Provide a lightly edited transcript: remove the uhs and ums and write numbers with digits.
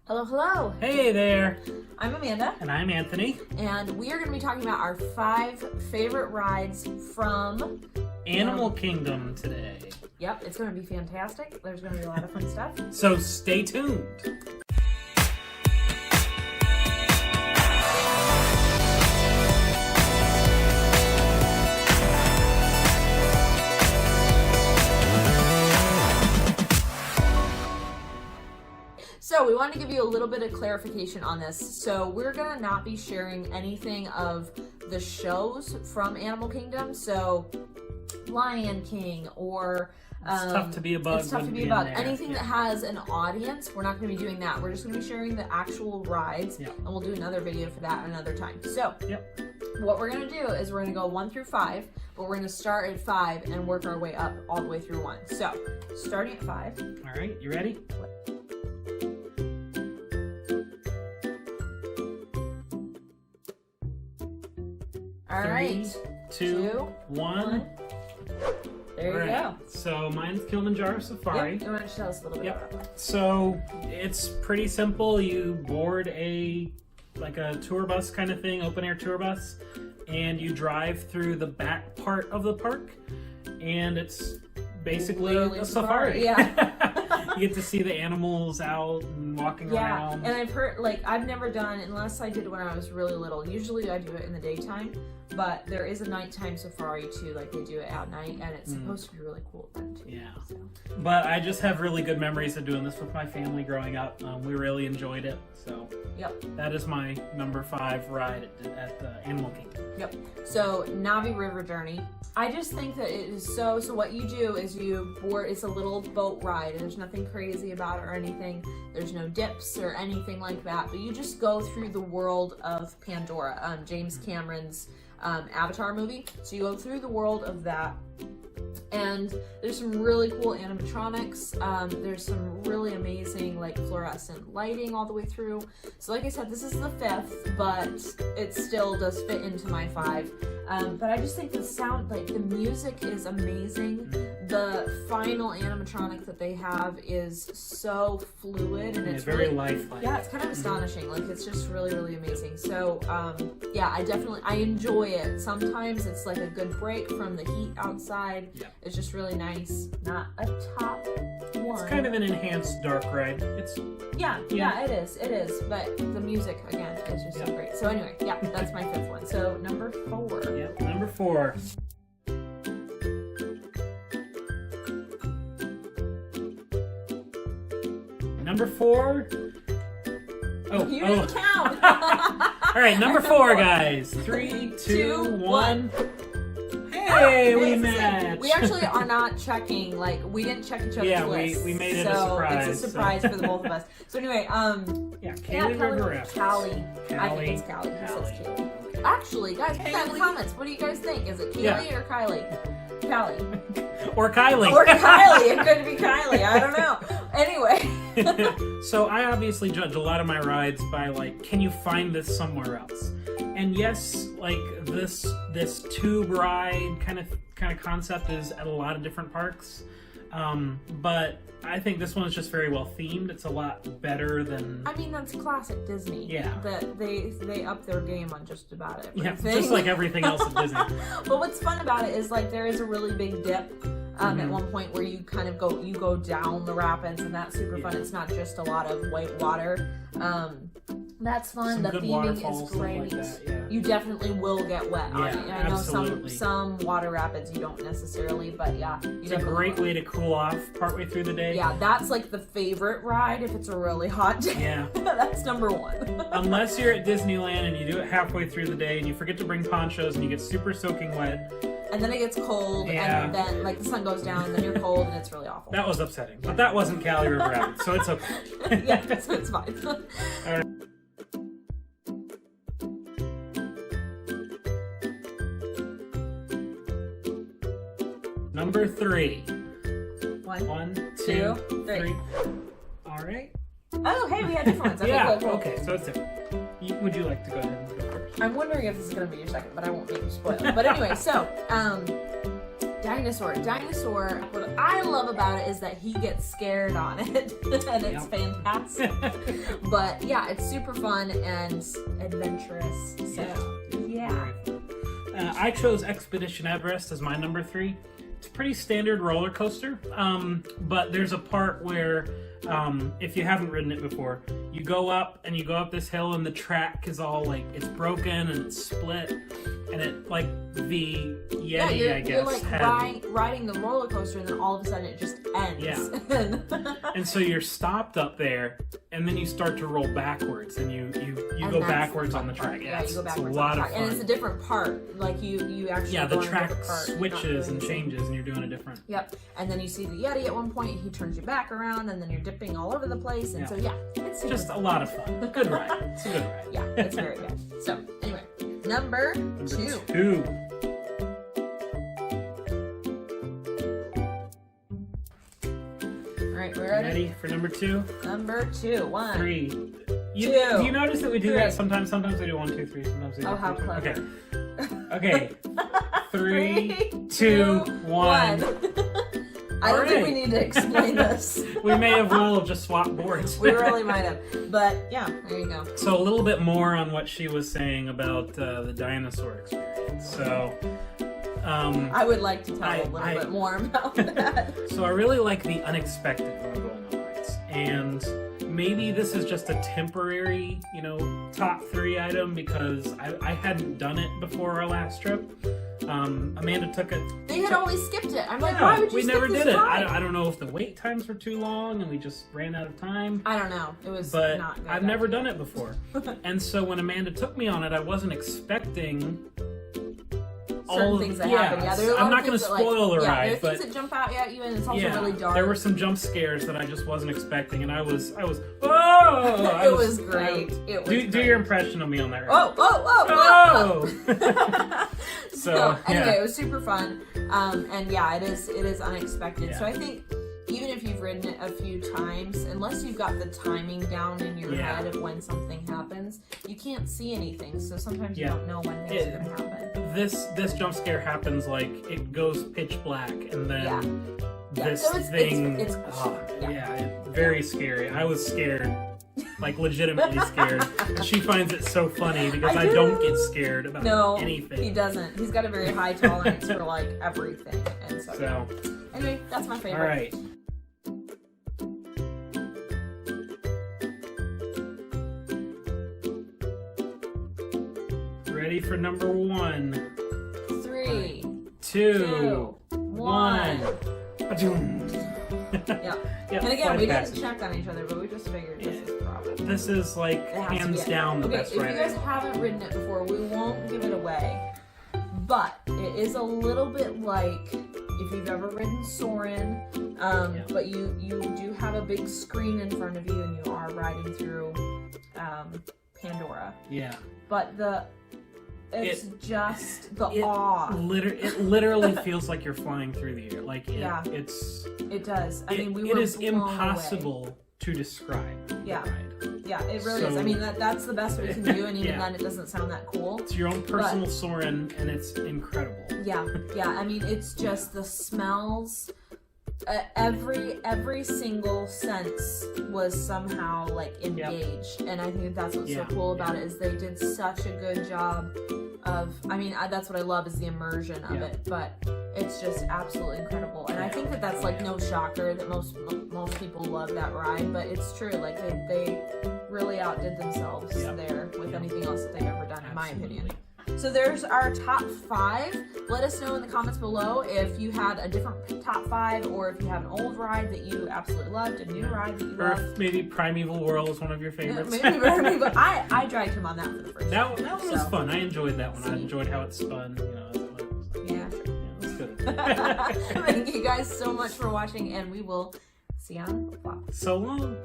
Hello, hello. Hey there. I'm Amanda. And I'm Anthony. And we are going to be talking about our 5 favorite rides from Animal Kingdom today. Yep, it's going to be fantastic. There's going to be a lot of fun stuff. So stay tuned. So we wanted to give you a little bit of clarification on this. So we're going to not be sharing anything of the shows from Animal Kingdom. So Lion King or... It's tough to be a bug. It's tough to be a bug. Anything that has an audience, we're not going to be doing that. We're just going to be sharing the actual rides, and we'll do another video for that another time. So, what we're going to do is we're going to go 1 through 5, but we're going to start at 5 and work our way up all the way through 1. So, starting at 5. All right, you ready? All right. 3, 2, 1. There you go. So mine's Kilimanjaro Safari. Yep. You want to tell us a little bit about that? So it's pretty simple. You board a tour bus kind of thing, open air tour bus, and you drive through the back part of the park, and it's basically literally a safari. Yeah. You get to see the animals out and walking around. And I've heard, I've never done, unless I did when I was really little. Usually I do it in the daytime, but there is a nighttime safari too, they do it at night, and it's supposed to be really cool then too. Yeah. So. But I just have really good memories of doing this with my family growing up. We really enjoyed it. So that is my number 5 ride at the Animal Kingdom. Yep. So Navi River Journey. I just think that it is so what you do is you board, it's a little boat ride. There's nothing crazy about it or anything. There's no dips or anything like that, but you just go through the world of Pandora, James Cameron's Avatar movie. So you go through the world of that, and there's some really cool animatronics. There's some really amazing fluorescent lighting all the way through. So like I said, this is the 5th, but it still does fit into my 5. But I just think the sound, the music is amazing. The final animatronic that they have is so fluid, and it's very lifelike. Yeah, it's kind of astonishing. It's just really, really amazing. So, yeah, I enjoy it. Sometimes it's a good break from the heat outside. Yeah. It's just really nice. Not a top one. It's kind of an enhanced dark ride. Yeah, it is. It is. But the music, again, is just so great. So anyway, yeah, that's my 5th one. So number 4. Yep, number 4. Number 4. You didn't count. All right, number 4, guys. 3, 2, 1. Hey, we matched. We actually are not checking. We didn't check each other's lists. We made it a surprise. It's a surprise for the both of us. So anyway, Callie River Rapids. Callie. I think it's Callie. He says Callie. Actually, guys, put that in the comments. What do you guys think? Is it Kaylee or Kylie? Callie. Or Kylie. Or Kylie. It could be Kylie. I don't know. Anyway. So I obviously judge a lot of my rides by can you find this somewhere else? And yes, this tube ride kind of concept is at a lot of different parks. But I think this one is just very well themed. It's a lot better than... I mean, that's classic Disney. Yeah. That they up their game on just about everything. Yeah, just like everything else at Disney. But what's fun about it is there is a really big dip at one point where you kind of go down the rapids, and that's super fun. It's not just a lot of white water. That's fun. The theming is great. You definitely will get wet on it. I know some water rapids you don't necessarily, but yeah. It's a great way to cool off partway through the day. Yeah, that's the favorite ride if it's a really hot day. Yeah. That's number 1. Unless you're at Disneyland and you do it halfway through the day and you forget to bring ponchos and you get super soaking wet. And then it gets cold, and then the sun goes down, and then you're cold, and it's really awful. That was upsetting, but that wasn't Callie River Rapids, so it's okay. Yeah, so it's fine. All right. Number 3. 1, 2, 3. All right. Oh, hey, we had different ones. Okay, cool. Okay, so it's different. Would you like to go ahead and go first? I'm wondering if this is going to be your second, but I won't make you spoil it. But anyway, so Dinosaur. What I love about it is that he gets scared on it, and it's fantastic. But yeah, it's super fun and adventurous. So yeah. I chose Expedition Everest as my number 3. It's a pretty standard roller coaster, but there's a part where, if you haven't ridden it before, you go up this hill, and the track is all like, it's broken and it's split, and it, like, the Yeti, I guess, you're like riding the roller coaster, and then all of a sudden it just ends. Yeah. And so you're stopped up there, and then you start to roll backwards, and you go backwards on the track. Yeah, you go backwards. It's a lot of fun. And it's a different part. Like you actually the go on a track different part. switches and changes, and you're doing a different. Yep. And then you see the Yeti at one point. He turns you back around, and then you're dipping all over the place. And so it's just a lot of fun. Good ride. It's a good ride. Yeah, it's very good. So anyway, number 2. All right, we're ready for number 2? Number 2. 1, 3. 2. Do you notice that we do that sometimes? Sometimes we do 1, 2, 3. Sometimes we do. Oh, how clever. Okay. 3, 2, 1. I don't think we need to explain this. We may have well just swapped boards. We really might have. But yeah, there you go. So a little bit more on what she was saying about the dinosaur experience. So I would like to tell a little bit more about that. So I really like the unexpected when I go on the rides. And maybe this is just a temporary, top 3 item, because I hadn't done it before our last trip. Amanda took it. They had always skipped it. I'm like, why would you we skip never this did it. ride? I don't know if the wait times were too long and we just ran out of time. I don't know. It was but not good. I've never done it before. And so when Amanda took me on it, I wasn't expecting certain things that happen. Yeah, there are a lot I'm of not going to things spoil the there ride, are things that jump out at you, and it's also really dark. There were some jump scares that I just wasn't expecting, and I was It was great. Do your impression of me on that ride. Oh! So anyway, it was super fun, and yeah, it is unexpected. Yeah. So I think even if you've ridden it a few times, unless you've got the timing down in your head of when something happens, you can't see anything. So sometimes you don't know when things are going to happen. This jump scare happens like it goes pitch black, and then this so thing. It's very scary. I was scared. Like, legitimately scared. She finds it so funny because I don't get scared about anything. He doesn't. He's got a very high tolerance for like everything, and so anyway, that's my favorite. All right. Ready for number 1? 3, 2, 1. Yeah. And again, we didn't check on each other, but we just figured this is probably. This is like hands down the best ride. If you guys haven't ridden it before, we won't give it away. But it is a little bit like if you've ever ridden Soarin', but you do have a big screen in front of you and you are riding through Pandora. Yeah. But it's just the awe. It literally feels like you're flying through the air. Like it does. I mean, it is impossible to describe. Yeah. Yeah, it really is. I mean, that's the best we can do, and even then, it doesn't sound that cool. It's your own personal Soarin', and it's incredible. Yeah. I mean, it's just the smells. Every single sense was somehow like engaged, and I think that's what's so cool about it is they did such a good job of. I mean, that's what I love is the immersion of it, but it's just absolutely incredible. And I think that's like no shocker that most people love that ride, but it's true. Like they really outdid themselves there with anything else that they've ever done, in my opinion. So there's our top 5. Let us know in the comments below if you had a different top 5, or if you have an old ride that you absolutely loved, a new ride that you loved. Or if maybe Primeval World is one of your favorites. Maybe Primeval. I dragged him on that for the first time. That one was fun. I enjoyed that one. I enjoyed how it spun. Yeah, it was good. Thank you guys so much for watching, and we will see you on the vlog. So long.